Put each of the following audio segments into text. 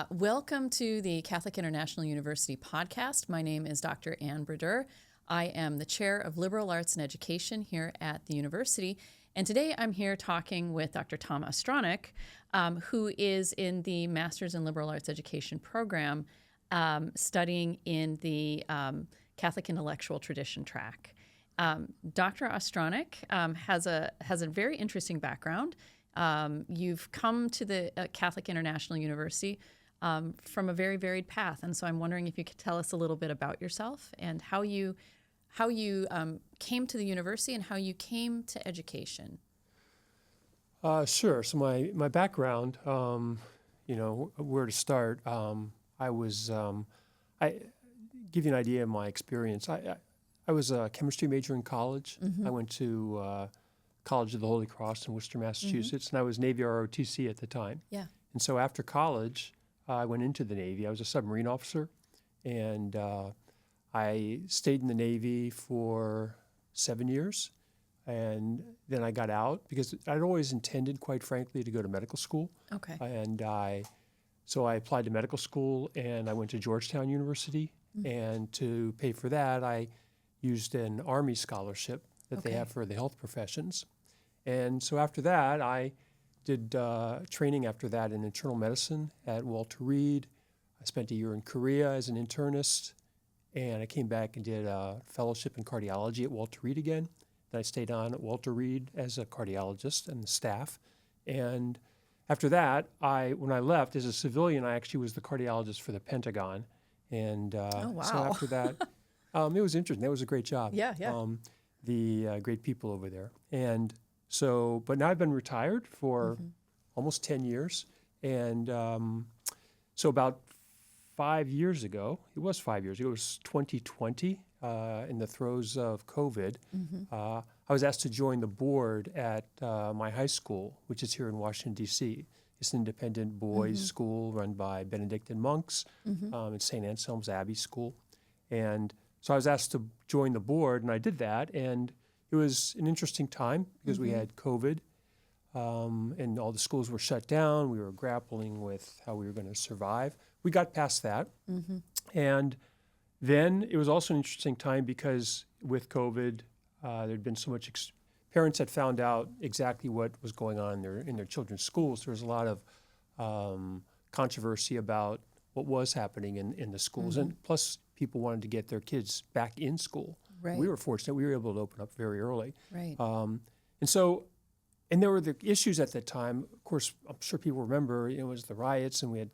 Welcome to the Catholic International University podcast. My name is Dr. Ann Brodeur. I am the chair of Liberal Arts and Education here at the university. And today I'm here talking with Dr. Tom Ostronic, who is in the Master's in Liberal Arts Education program, studying in the Catholic Intellectual Tradition track. Dr. Ostronic has a very interesting background. You've come to the Catholic International University from a very varied path, and so I'm wondering if you could tell us a little bit about yourself and how you came to the university and how you came to education. Sure. So my background, where to start. I give you an idea of my experience. I was a chemistry major in college. Mm-hmm. I went to College of the Holy Cross in Worcester, Massachusetts, and I was Navy ROTC at the time. Yeah. And so after college, I went into the Navy. I was a submarine officer, and I stayed in the Navy for 7 years. And then I got out because I'd always intended, quite frankly, to go to medical school. Okay. And so I applied to medical school, and I went to Georgetown University. Mm-hmm. And to pay for that, I used an Army scholarship that they have for the health professions. And so after that, I did training after that in internal medicine at Walter Reed. I spent a year in Korea as an internist, and I came back and did a fellowship in cardiology at Walter Reed again. Then I stayed on at Walter Reed as a cardiologist and the staff. And after that, when I left as a civilian, I actually was the cardiologist for the Pentagon. And so after that, it was interesting. That was a great job. Yeah. The great people over there. And so, but now I've been retired for almost 10 years. And so about 5 years ago, it was 2020, in the throes of COVID, I was asked to join the board at my high school, which is here in Washington, D.C. It's an independent boys' school run by Benedictine monks. It's St. Anselm's Abbey School. And so I was asked to join the board, and I did that. And it was an interesting time because we had COVID, and all the schools were shut down. We were grappling with how we were going to survive. We got past that. And then it was also an interesting time because with COVID, there'd been so much parents had found out exactly what was going on in their children's schools. There was a lot of controversy about what was happening in the schools. And plus, people wanted to get their kids back in school. Right. We were fortunate. We were able to open up very early. Right. And there were the issues at that time. Of course, I'm sure people remember, it was the riots, and we had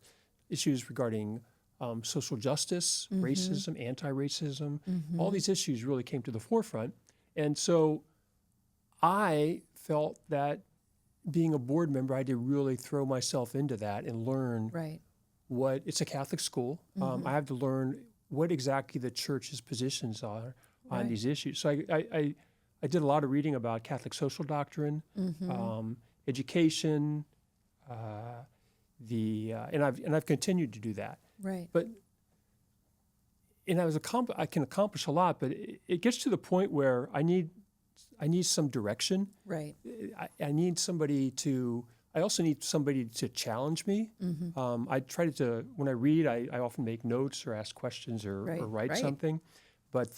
issues regarding social justice, racism, anti-racism. All these issues really came to the forefront. And so I felt that being a board member, I had to really throw myself into that and learn it's a Catholic school. I have to learn what exactly the church's positions are on these issues. So I did a lot of reading about Catholic social doctrine, education, and I've continued to do that. Right. I can accomplish a lot, but it gets to the point where I need some direction. Right. I also need somebody to challenge me. I try to, when I read, I often make notes or ask questions or write something, but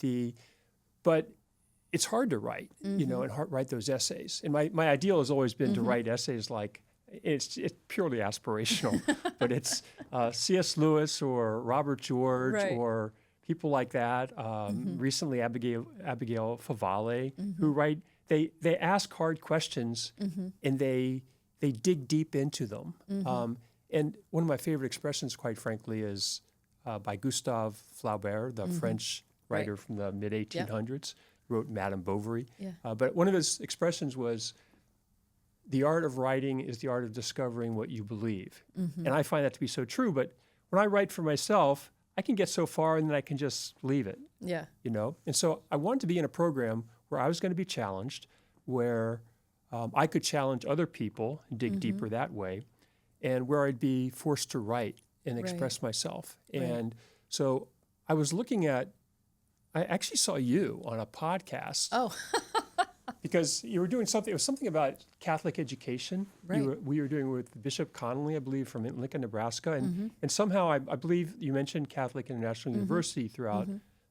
it's hard to write, and write those essays. And my ideal has always been to write essays like, it's purely aspirational, but it's C.S. Lewis or Robert George or people like that. Recently, Abigail Favale, who write, they ask hard questions and they dig deep into them. And one of my favorite expressions, quite frankly, is by Gustave Flaubert, the French writer from the mid-1800s, wrote Madame Bovary. But one of his expressions was, the art of writing is the art of discovering what you believe. And I find that to be so true. But when I write for myself, I can get so far and then I can just leave it. Yeah. And so I wanted to be in a program where I was going to be challenged, where I could challenge other people and dig deeper that way, and where I'd be forced to write and express myself. And so I was looking at, I actually saw you on a podcast. Oh. because you were doing something. It was something about Catholic education. Right. We were doing with Bishop Connolly, I believe, from Lincoln, Nebraska, and somehow I believe you mentioned Catholic International University throughout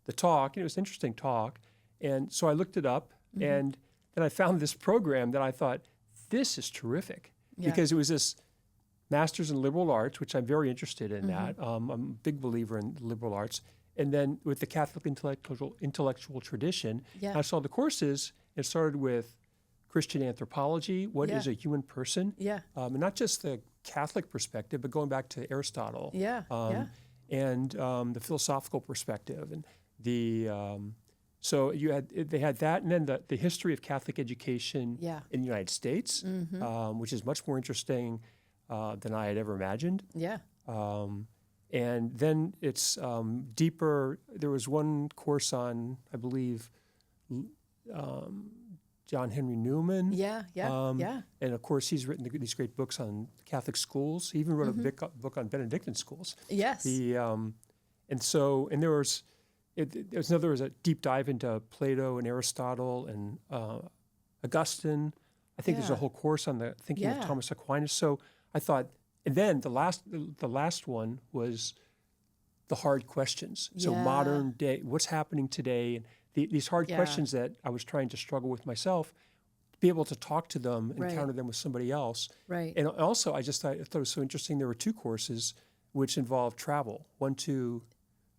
the talk. And it was an interesting talk, and so I looked it up, and then I found this program that I thought, this is terrific, because it was this Master's in Liberal Arts, which I'm very interested in. That I'm a big believer in liberal arts. And then with the Catholic intellectual tradition, I saw the courses. It started with Christian anthropology. What is a human person? And not just the Catholic perspective, but going back to Aristotle. And the philosophical perspective, and so they had that, and then the history of Catholic education in the United States, which is much more interesting than I had ever imagined. And then it's deeper. There was one course on, I believe, John Henry Newman. And of course, he's written these great books on Catholic schools. He even wrote a book on Benedictine schools. And there was a deep dive into Plato and Aristotle and Augustine. I think there's a whole course on the thinking of Thomas Aquinas. So I thought. And then the last one was the hard questions. So modern day, what's happening today, and these hard questions that I was trying to struggle with myself, be able to talk to them and counter them with somebody else. And also, I thought it was so interesting. There were two courses which involved travel. One to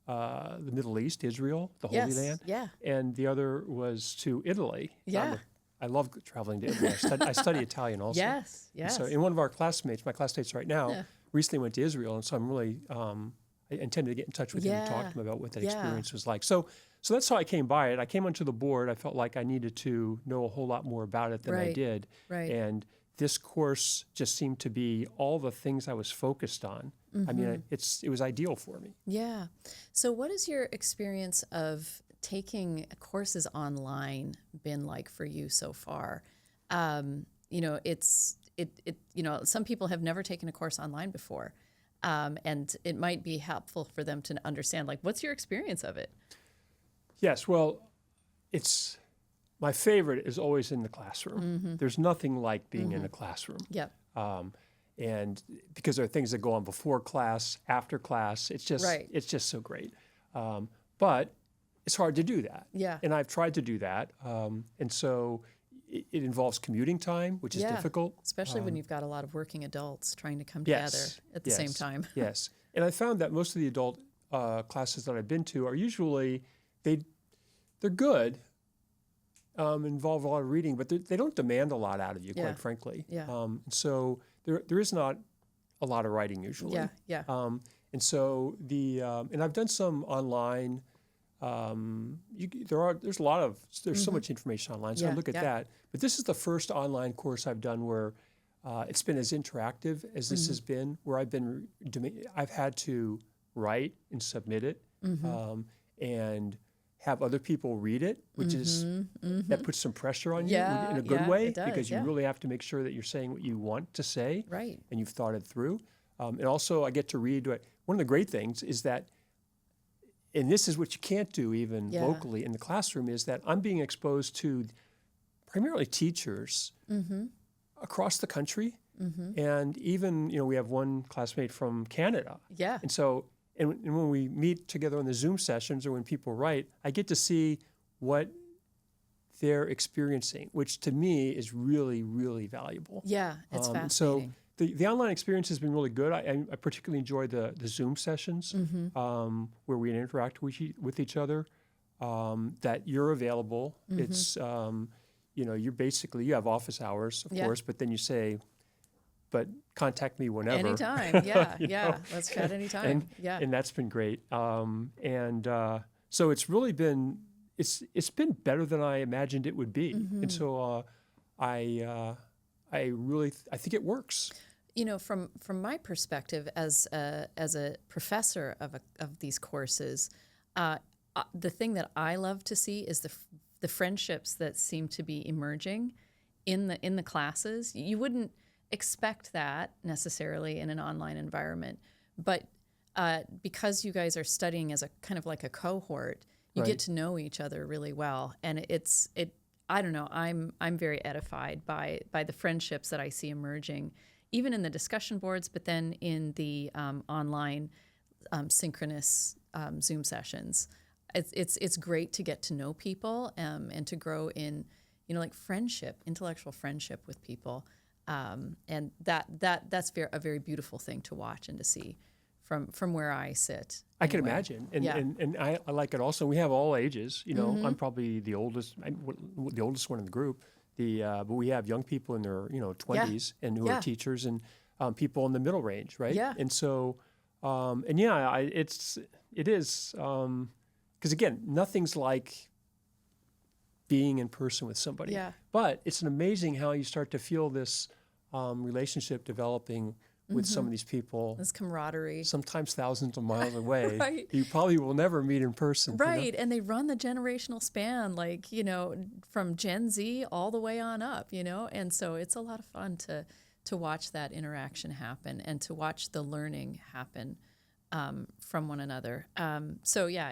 the Middle East, Israel, the Holy Land, and the other was to Italy. I love traveling to Italy. I study Italian also. So, in one of our classmates, my classmates right now, recently went to Israel, and so I'm really, I intended to get in touch with him and talk to him about what that experience was like. So that's how I came by it. I came onto the board. I felt like I needed to know a whole lot more about it than I did. And this course just seemed to be all the things I was focused on. I mean, it was ideal for me. So what is your experience of taking courses online been like for you so far? Some people have never taken a course online before, and it might be helpful for them to understand, like, what's your experience of it? Yes, well, my favorite is always in the classroom. There's nothing like being in a classroom. And because there are things that go on before class, after class, it's just so great. But it's hard to do that. And I've tried to do that. And so it involves commuting time, which is difficult. Especially when you've got a lot of working adults trying to come together at the same time. And I found that most of the adult classes that I've been to are usually, they're good, involve a lot of reading, but they don't demand a lot out of you, quite frankly. So there is not a lot of writing usually. And so and I've done some online. There's so much information online, so I look at that. But this is the first online course I've done where it's been as interactive as this has been, where I've had to write and submit it, and have other people read it, which is that puts some pressure on you in a good way, because you really have to make sure that you're saying what you want to say, and you've thought it through. And also, I get to read. One of the great things is that, and this is what you can't do even locally in the classroom, is that I'm being exposed to primarily teachers across the country, and even we have one classmate from Canada, and so. And when we meet together on the Zoom sessions or when people write, I get to see what they're experiencing, which to me is really, really valuable. It's fascinating. So the online experience has been really good. I particularly enjoy the Zoom sessions where we interact with each other, that you're available. It's, you have office hours, of course, but then you say, but contact me whenever. Anytime, let's chat anytime. And that's been great. So it's really been, it's been better than I imagined it would be. And so I think it works. From my perspective as a professor of these courses, the thing that I love to see is the friendships that seem to be emerging in the classes. You wouldn't expect that necessarily in an online environment, but because you guys are studying as a kind of like a cohort, you get to know each other really well, and I don't know, I'm very edified by the friendships that I see emerging, even in the discussion boards, but then in the online synchronous Zoom sessions. It's great to get to know people and to grow in, like friendship, intellectual friendship with people. And that's a very beautiful thing to watch and to see from where I sit. I can imagine. And I like it also. We have all ages. I'm probably the oldest one in the group. But we have young people in their 20s and who are teachers, and people in the middle range, right? Yeah. And so it is because again, nothing's like being in person with somebody. Yeah. But it's amazing how you start to feel this relationship developing with some of these people. This camaraderie. Sometimes thousands of miles away. Right. You probably will never meet in person. Right. And they run the generational span, like, from Gen Z all the way on up, And so it's a lot of fun to watch that interaction happen and to watch the learning happen from one another. So yeah,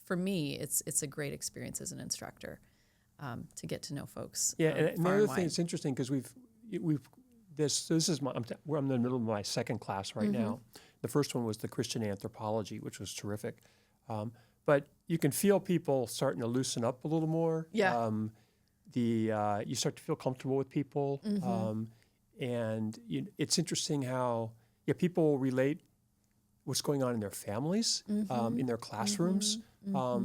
for me, it's a great experience as an instructor to get to know folks. Yeah, and the other thing wide. that's interesting because this is I'm in the middle of my second class right now. The first one was the Christian anthropology, which was terrific. But you can feel people starting to loosen up a little more. Yeah. You start to feel comfortable with people, and it's interesting how people relate what's going on in their families, in their classrooms.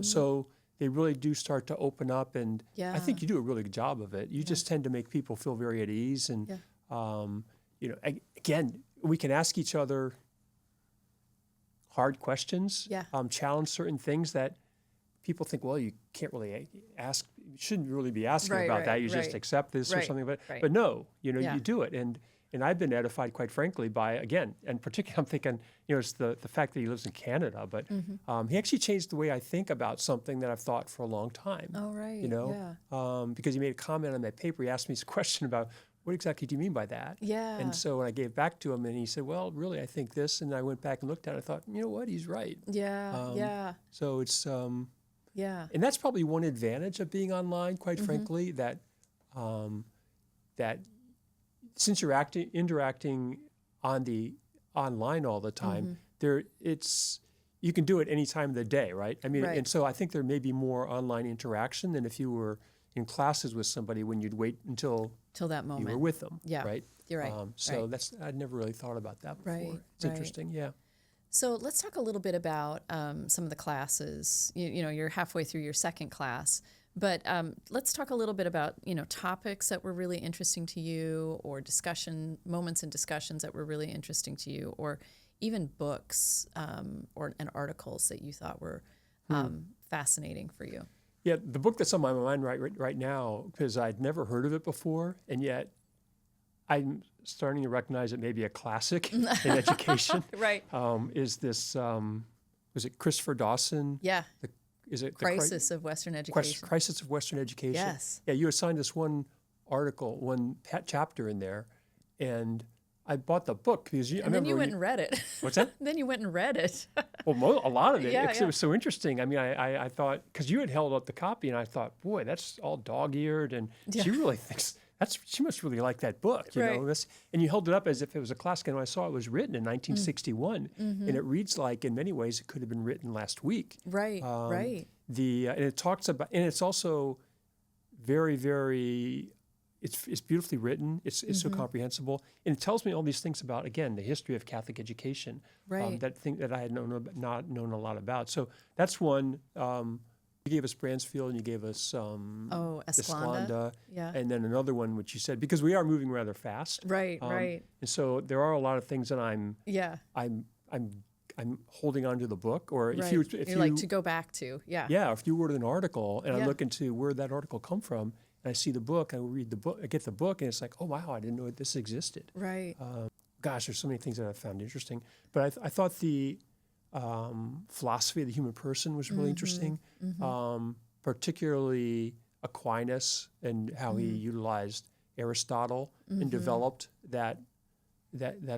So they really do start to open up, and I think you do a really good job of it. You just tend to make people feel very at ease, and again, we can ask each other hard questions, challenge certain things that people think, well, you can't really ask, you shouldn't really be asking about that. You just accept this or something. But no, you do it. And I've been edified, quite frankly, by, again, and particularly I'm thinking, it's the fact that he lives in Canada, but he actually changed the way I think about something that I've thought for a long time. Oh, right. Because he made a comment on that paper. He asked me a question about, what exactly do you mean by that? Yeah. And so when I gave back to him, and he said, well, really, I think this. And I went back and looked at it. I thought, you know what? He's right. Yeah. So it's, yeah. And that's probably one advantage of being online, quite frankly, that since you're interacting on the online all the time, you can do it any time of the day, right? I mean, and so I think there may be more online interaction than if you were in classes with somebody when you'd wait until that moment you were with them, right? You're right. So I'd never really thought about that before. It's interesting, yeah. So let's talk a little bit about some of the classes. You're halfway through your second class, but let's talk a little bit about topics that were really interesting to you, or moments in discussions that were really interesting to you, or even books and articles that you thought were fascinating for you. Yeah, the book that's on my mind right now, because I'd never heard of it before, and yet I'm starting to recognize it may be a classic in education. Right. Is this, was it Christopher Dawson? Yeah. Is it Crisis of Western Education? Crisis of Western Education. Yes. Yeah, you assigned this one article, one chapter in there, and I bought the book because then you went and read it. What's that? Then you went and read it. Well, a lot of it. Yeah, It was so interesting. I mean, I thought, because you had held up the copy, and I thought, boy, that's all dog-eared, and she really thinks she must really like that book, you know. And you held it up as if it was a classic. And I saw it was written in 1961, and it reads like, in many ways, it could have been written last week. Right. Right. And it talks about, and it's also very, very. It's beautifully written. It's so comprehensible, and it tells me all these things about, again, the history of Catholic education. Right. That I had not known a lot about. So that's one. You gave us Bransfield, and you gave us Escalanda, and then another one which you said, because we are moving rather fast. Right. Right. And so there are a lot of things that I'm holding on to the book, or if you like to go back to, if you wrote an article and I look into where that article come from. And I see the book, I read the book, I get the book, and it's like, oh, wow, I didn't know this existed. Right. Gosh, there's so many things that I found interesting. But I thought the philosophy of the human person was really interesting, particularly Aquinas and how he utilized Aristotle and developed that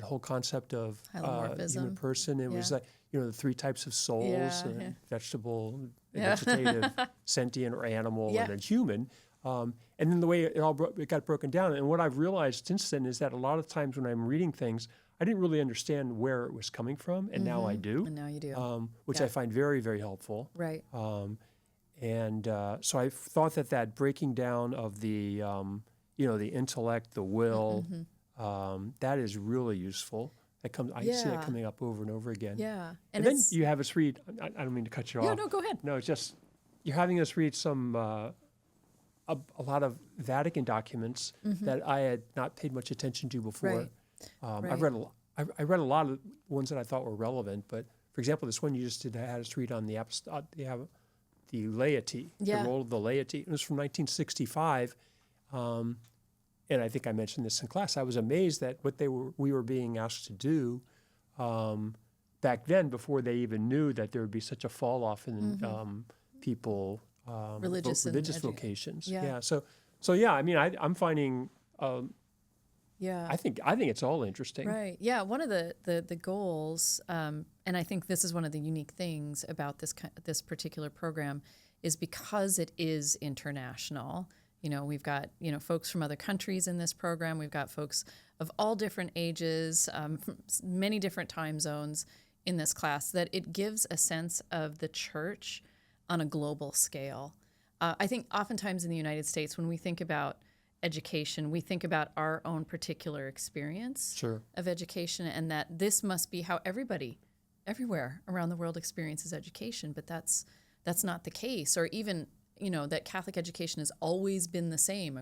whole concept of human person. It was like, the three types of souls, vegetable, vegetative, sentient, or animal, and then human. And then the way it got broken down, and what I've realized since then is that a lot of times when I'm reading things, I didn't really understand where it was coming from, and now I do. And now you do. Which Yeah. I find very, very helpful. Right. So I thought that breaking down of the, the intellect, the will, that is really useful. I see that coming up over and over again. Yeah. And then you have us read, I don't mean to cut you off. Yeah, no, go ahead. No, it's just, you're having us read some, a lot of Vatican documents that I had not paid much attention to before. Right. I read a lot of ones that I thought were relevant, but for example, this one you just had us read on the laity, the role of the laity. It was from 1965, and I think I mentioned this in class. I was amazed that what we were being asked to do back then, before they even knew that there would be such a fall off in people religious vocations. Yeah. So yeah. I mean, I'm finding. Yeah. I think it's all interesting. Right. Yeah. One of the goals, and I think this is one of the unique things about this particular program, is because it is international. We've got folks from other countries in this program. We've got folks of all different ages, from many different time zones in this class. That it gives a sense of the church on a global scale. I think oftentimes in the United States, when we think about education, we think about our own particular experience of education, and that this must be how everybody, everywhere around the world experiences education. But that's not the case, or even that Catholic education has always been the same,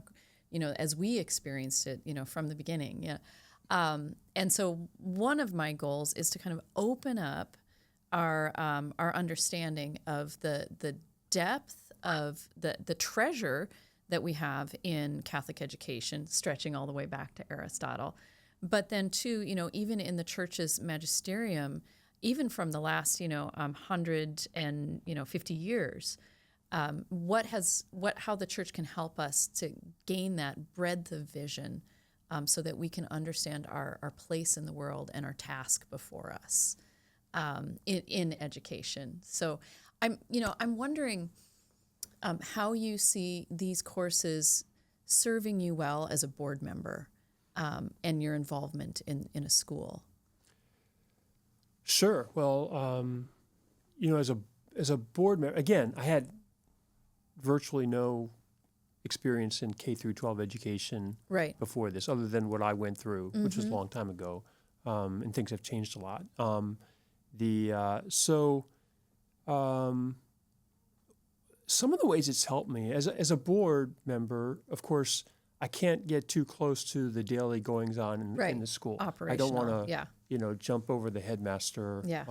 as we experienced it, from the beginning. Yeah, and so one of my goals is to kind of open up our understanding of the depth of the treasure that we have in Catholic education, stretching all the way back to Aristotle. But then too, even in the Church's magisterium, even from the last, 150 years, how the Church can help us to gain that breadth of vision, so that we can understand our place in the world and our task before us in education. So I'm wondering how you see these courses serving you well as a board member, and your involvement in a school. Sure. Well, as a board member, again, I had virtually no experience in K through 12 education before this, other than what I went through, which was a long time ago, and things have changed a lot. Some of the ways it's helped me as a board member, of course, I can't get too close to the daily goings on in the school. I don't want to, jump over the headmaster. Yeah.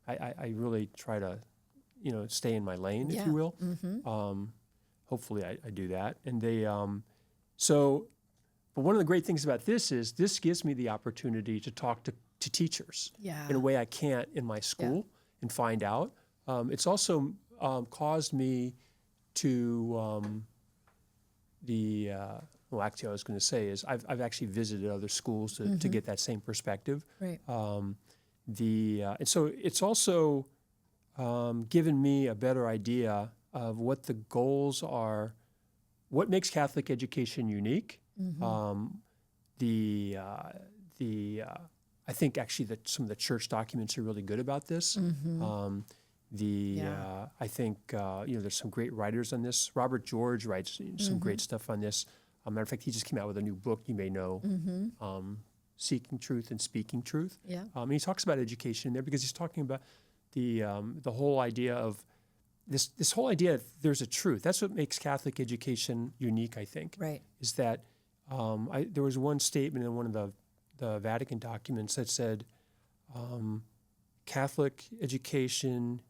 I really try to, stay in my lane, if you will. Hopefully, I do that. And but one of the great things about this is this gives me the opportunity to talk to teachers in a way I can't in my school and find out. It's also caused me to actually, I was going to say is I've actually visited other schools to get that same perspective. Right. And so it's also given me a better idea of what the goals are, what makes Catholic education unique. I think actually that some of the church documents are really good about this. I think there's some great writers on this. Robert George writes some great stuff on this. Matter of fact, he just came out with a new book you may know, Seeking Truth and Speaking Truth. Yeah. And he talks about education in there because he's talking about the whole idea of this whole idea that there's a truth. That's what makes Catholic education unique, I think. Right. Is that there was one statement in one of the Vatican documents that said Catholic education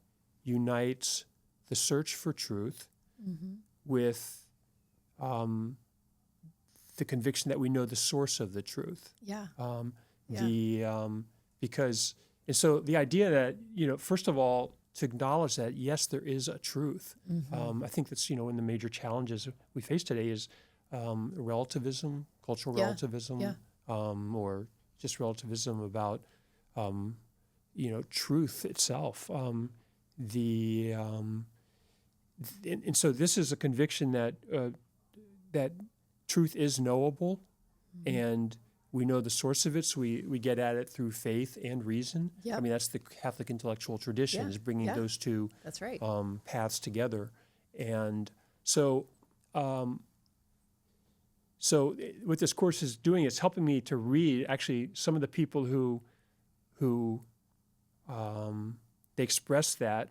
unites the search for truth with the conviction that we know the source of the truth. Yeah. So the idea that, first of all, to acknowledge that, yes, there is a truth. I think that's, one of the major challenges we face today is relativism, cultural relativism, or just relativism about, truth itself. And so this is a conviction that that truth is knowable, and we know the source of it, so we get at it through faith and reason. Yep. I mean, that's the Catholic intellectual tradition, is bringing those two That's right. paths together. And so what this course is doing is helping me to read actually some of the people who they express that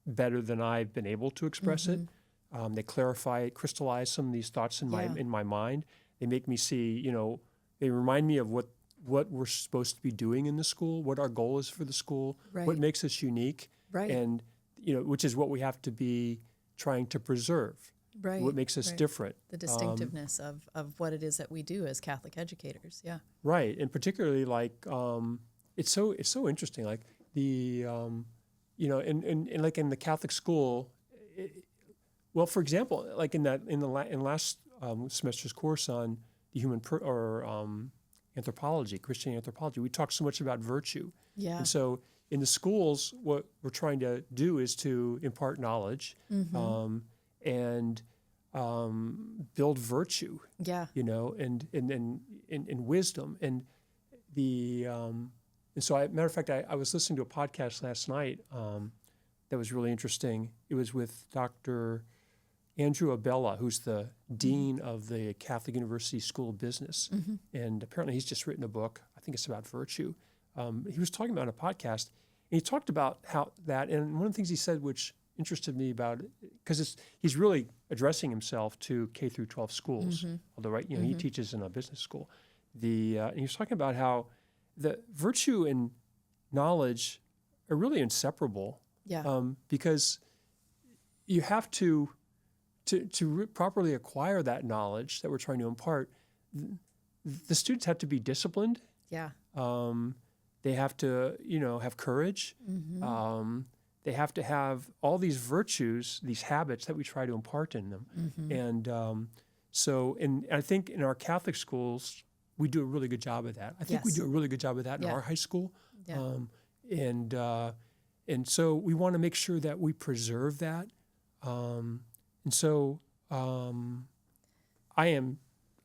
better than I've been able to express it. They clarify, crystallize some of these thoughts in my mind. They make me see, they remind me of what we're supposed to be doing in the school, what our goal is for the school, what makes us unique, and which is what we have to be trying to preserve. Right. What makes us different. The distinctiveness of what it is that we do as Catholic educators. Yeah. Right. And particularly it's so interesting. Like the, and like in the Catholic school, for example, like in last semester's course on the human anthropology, Christian anthropology, we talked so much about virtue. Yeah. And so in the schools, what we're trying to do is to impart knowledge, and build virtue. Yeah. And wisdom. And so matter of fact, I was listening to a podcast last night that was really interesting. It was with Dr. Andrew Abella, who's the dean of the Catholic University School of Business. And apparently he's just written a book. I think it's about virtue. He was talking about a podcast, and he talked about how that, and one of the things he said which interested me about it, because he's really addressing himself to K through 12 schools, although he teaches in a business school. And he was talking about how the virtue and knowledge are really inseparable. Yeah. Because you have to properly acquire that knowledge that we're trying to impart. The students have to be disciplined. Yeah. They have to, have courage. They have to have all these virtues, these habits that we try to impart in them. And and I think in our Catholic schools, we do a really good job of that. I think we do a really good job of that in our high school. Yeah. And so we want to make sure that we preserve that.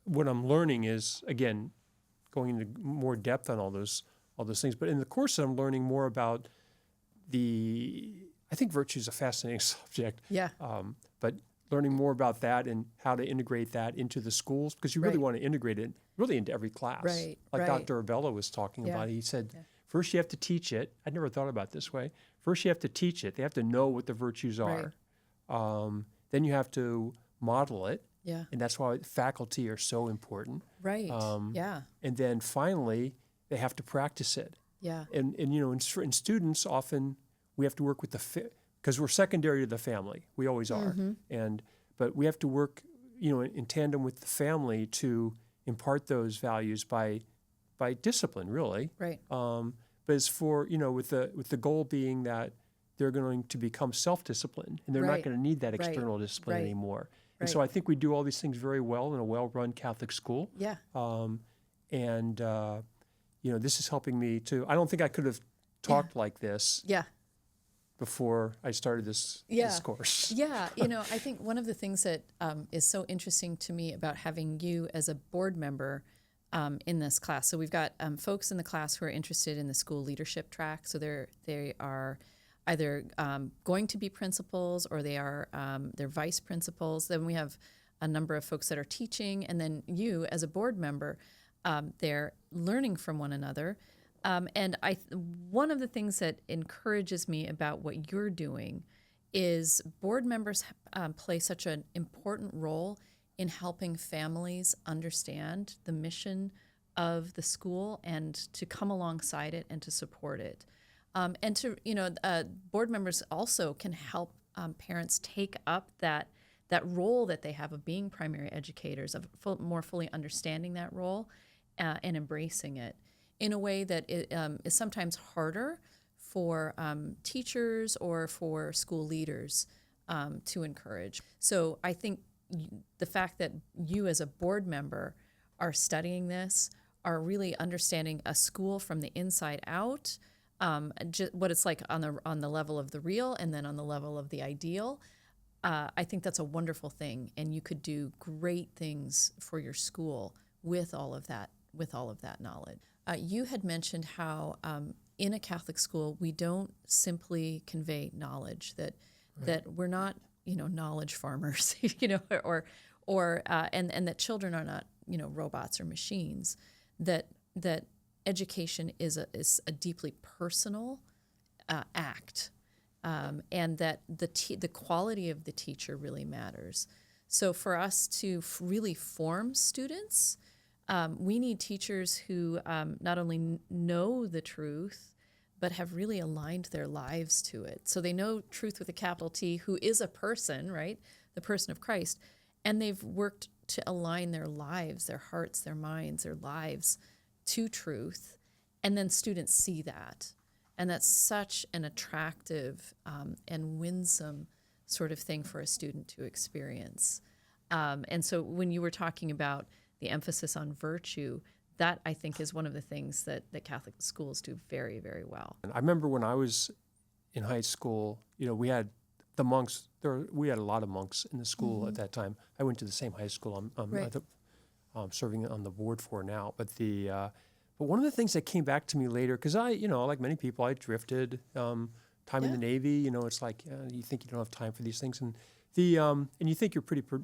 What I'm learning is, again, going into more depth on all those things. But in the course, I'm learning more about I think virtue is a fascinating subject. Yeah. But learning more about that and how to integrate that into the schools, because you really want to integrate it really into every class. Right. Like Dr. Abella was talking about. He said, first you have to teach it. I'd never thought about it this way. First you have to teach it. They have to know what the virtues are. Then you have to model it. Yeah. And that's why faculty are so important. Right. And then finally, they have to practice it. Yeah. And in students, often we have to work with because we're secondary to the family. We always are. But we have to work, in tandem with the family to impart those values by discipline, really. Right. But it's for, with the goal being that they're going to become self-disciplined, and they're not going to need that external discipline anymore. And so I think we do all these things very well in a well-run Catholic school. Yeah. This is helping me to. I don't think I could have talked like this. Yeah. Before I started this course. Yeah. I think one of the things that is so interesting to me about having you as a board member in this class. So we've got folks in the class who are interested in the school leadership track. So they are either going to be principals, or they're vice principals. Then we have a number of folks that are teaching, and then you as a board member, they're learning from one another. And one of the things that encourages me about what you're doing is board members play such an important role in helping families understand the mission of the school and to come alongside it and to support it. And to, board members also can help parents take up that role that they have of being primary educators, of more fully understanding that role and embracing it in a way that is sometimes harder for teachers or for school leaders to encourage. So I think the fact that you as a board member are studying this, are really understanding a school from the inside out, what it's like on the level of the real and then on the level of the ideal, I think that's a wonderful thing, and you could do great things for your school with all of that knowledge. You had mentioned how in a Catholic school we don't simply convey knowledge, that we're not knowledge farmers, and that children are not robots or machines. That education is a deeply personal act. And that the quality of the teacher really matters. So for us to really form students, we need teachers who not only know the truth, but have really aligned their lives to it. So they know truth with a capital T, who is a person, right? The person of Christ. And they've worked to align their lives, their hearts, their minds, their lives to truth. And then students see that. And that's such an attractive and winsome sort of thing for a student to experience. And so when you were talking about the emphasis on virtue, that I think is one of the things that Catholic schools do very, very well. And I remember when I was in high school, we had the monks. We had a lot of monks in the school at that time. I went to the same high school I'm serving on the board for now. But But one of the things that came back to me later, because like many people, I drifted. Time in the Navy, it's like you think you don't have time for these things, and and you think you're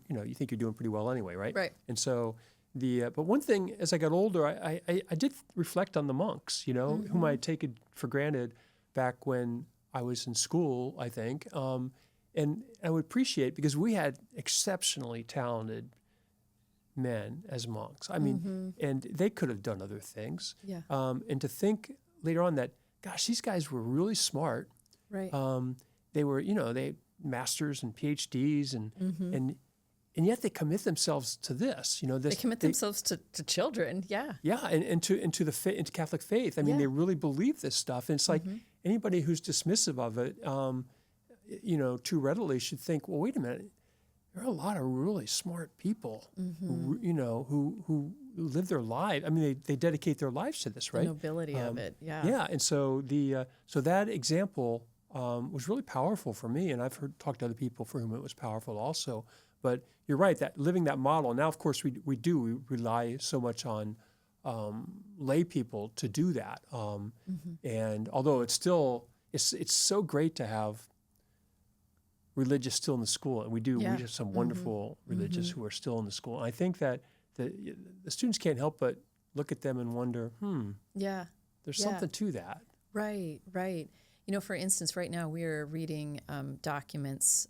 you think you're doing pretty well anyway, right? Right. And so but one thing, as I got older, I did reflect on the monks, whom I had taken for granted back when I was in school, I think, and I would appreciate, because we had exceptionally talented men as monks. I mean, and they could have done other things. Yeah. And to think later on that, gosh, these guys were really smart. Right. They were, they had masters and PhDs, and yet they commit themselves to this. They commit themselves to children. Yeah. Yeah, and into Catholic faith. I mean, they really believe this stuff. And it's like anybody who's dismissive of it, too readily should think, well, wait a minute. There are a lot of really smart people who live their life. I mean, they dedicate their lives to this, right? The nobility of it, yeah. Yeah, and so so that example was really powerful for me, and I've talked to other people for whom it was powerful also. But you're right, that living that model. Now, of course, we rely so much on lay people to do that, and although it's so great to have religious still in the school, and we have some wonderful religious who are still in the school. And I think that the students can't help but look at them and wonder, there's something to that. Right. For instance, right now we're reading documents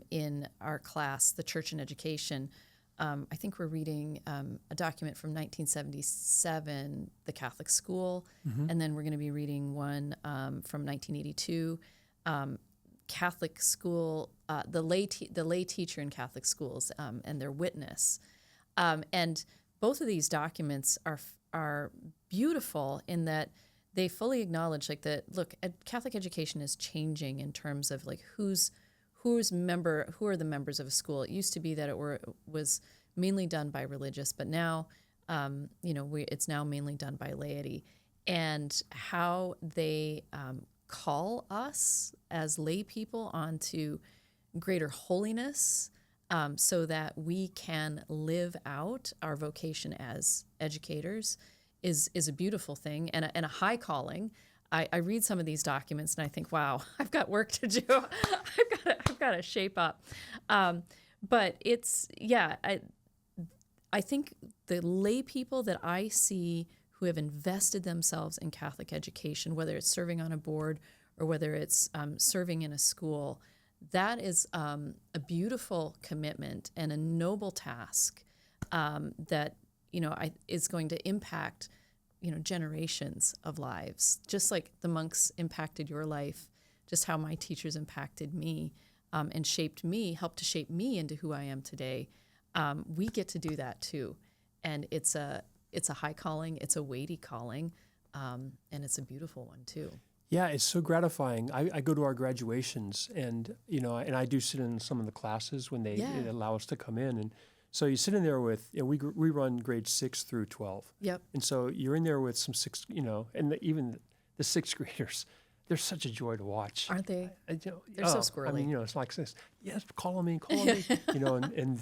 in our class, the Church and Education. I think we're reading a document from 1977, the Catholic School, and then we're going to be reading one from 1982. Catholic school, the lay teacher in Catholic schools, and their witness, and both of these documents are beautiful in that they fully acknowledge Catholic education is changing in terms of who are the members of a school. It used to be that it was mainly done by religious, but now it's now mainly done by laity, and how they call us as lay people onto greater holiness, so that we can live out our vocation as educators is a beautiful thing and a high calling. I read some of these documents and I think, wow, I've got work to do. I've got to shape up. But I think the lay people that I see who have invested themselves in Catholic education, whether it's serving on a board or whether it's serving in a school, that is a beautiful commitment and a noble task that is going to impact generations of lives, just like the monks impacted your life, just how my teachers impacted me and helped to shape me into who I am today. We get to do that too, and it's a high calling, it's a weighty calling, and it's a beautiful one too. Yeah, it's so gratifying. I go to our graduations, and and I do sit in some of the classes when they allow us to come in, and so you sit in there with we run grades 6 through 12. Yep. And so you're in there with some even the sixth graders. they're such a joy to watch. Aren't they? They're so squirrely. I mean, it's like this. Yes, call on me. And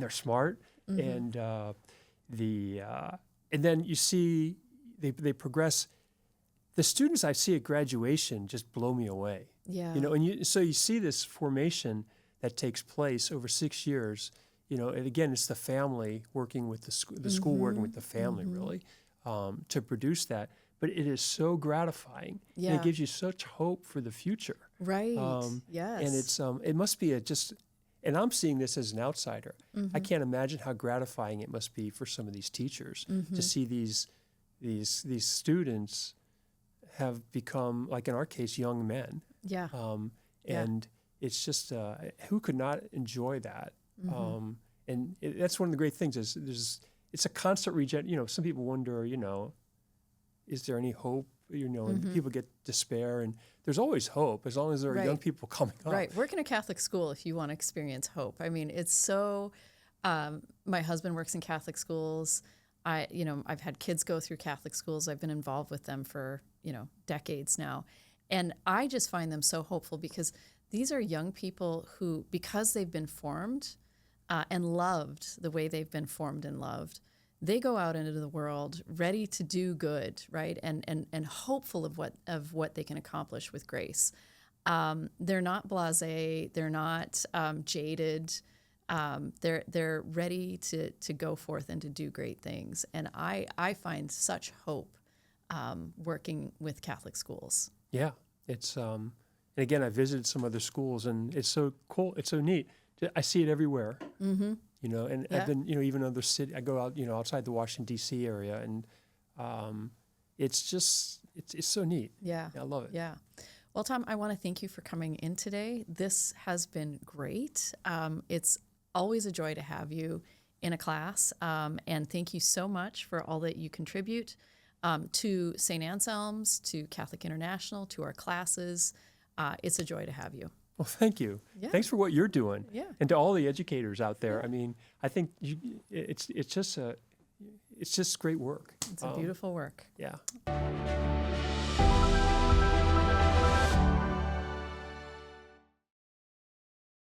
they're smart, and and then you see they progress. The students I see at graduation just blow me away. Yeah. So you see this formation that takes place over 6 years. And again, it's the family working with the school working with the family really to produce that. But it is so gratifying. Yeah. And it gives you such hope for the future. Right. Yes. And it's it must be and I'm seeing this as an outsider. I can't imagine how gratifying it must be for some of these teachers to see these students have become, like in our case, young men. Yeah. And it's just who could not enjoy that? And that's one of the great things is it's a constant some people wonder, is there any hope? And people get despair, and there's always hope as long as there are young people coming up. Right. Work in a Catholic school if you want to experience hope. I mean, it's so. My husband works in Catholic schools. I've had kids go through Catholic schools. I've been involved with them for decades now, and I just find them so hopeful because these are young people who, because they've been formed and loved the way they've been formed and loved, they go out into the world ready to do good, right? And hopeful of what they can accomplish with grace. They're not blasé. They're not jaded. They're ready to go forth and to do great things. And I find such hope working with Catholic schools. Yeah, it's and again, I visited some other schools, and it's so cool. It's so neat. I see it everywhere. And I've been, even other city. I go out, outside the Washington D.C. area, and it's just it's so neat. Yeah, I love it. Yeah. Well, Tom, I want to thank you for coming in today. This has been great. It's always a joy to have you in a class, and thank you so much for all that you contribute to St. Anselm's, to Catholic International, to our classes. It's a joy to have you. Well, thank you. Yeah. Thanks for what you're doing. Yeah. And to all the educators out there. I mean, I think it's just great work. It's a beautiful work. Yeah.